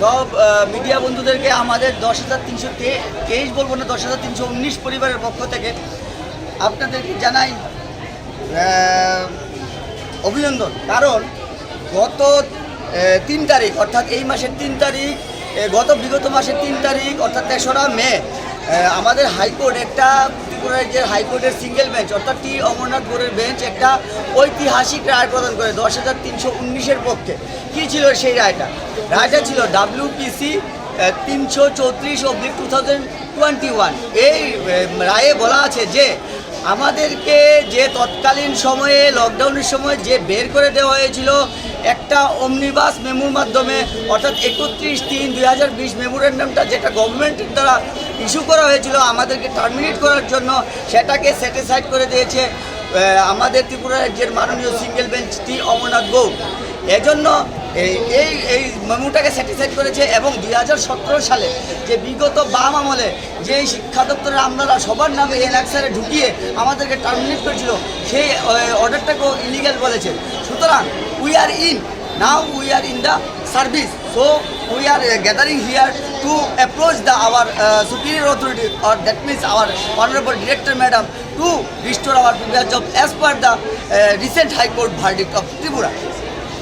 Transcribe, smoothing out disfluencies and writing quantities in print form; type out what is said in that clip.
সব মিডিয়া বন্ধুদেরকে আমাদের 10,323 বলবো না, 10,319 পরিবারের পক্ষ থেকে আপনাদেরকে জানাই অভিনন্দন। কারণ গত 3 তারিখ অর্থাৎ এই মাসের 3 তারিখ, বিগত মাসের 3 তারিখ অর্থাৎ 3রা মে আমাদের হাইকোর্ট একটা ত্রিপুরা রাজ্যের হাইকোর্টের সিঙ্গেল বেঞ্চ অর্থাৎ টি অমরনাথ বোর্ডের বেঞ্চ একটা ঐতিহাসিক রায় প্রদান করে 10,319-এর পক্ষে। কী ছিল সেই রায়টা? রায়টা ছিল WPC 334/2021। এই রায়ে বলা আছে যে আমাদেরকে যে তৎকালীন সময়ে লকডাউনের সময় যে বের করে দেওয়া হয়েছিল একটা অমনিবাস মেমোর মাধ্যমে অর্থাৎ 31/3/2020 মেমোরেন্ডামটা যেটা গভর্নমেন্টের দ্বারা ইস্যু করা হয়েছিল আমাদেরকে টার্মিনেট করার জন্য, সেটাকে সেটিসাইড করে দিয়েছে আমাদের ত্রিপুরা রাজ্যের মাননীয় সিঙ্গেল বেঞ্চ টি অমরনাথ বোর্ড। এজন্য এই মেমোটাকে স্যাটিসফাইড করেছে এবং 2017 সালে যে বিগত বাম আমলে যে শিক্ষা দপ্তরের আমলারা সবার নামে এনআক্সারে ঢুকিয়ে আমাদেরকে টার্মিনেট করেছিল সেই অর্ডারটাকেও ইলিগাল বলেছে। সুতরাং we are in the service, so we are gathering here two approach our superior authority, or that means our honorable director madam, to restore our previous job as per the recent high court verdict of Tripura.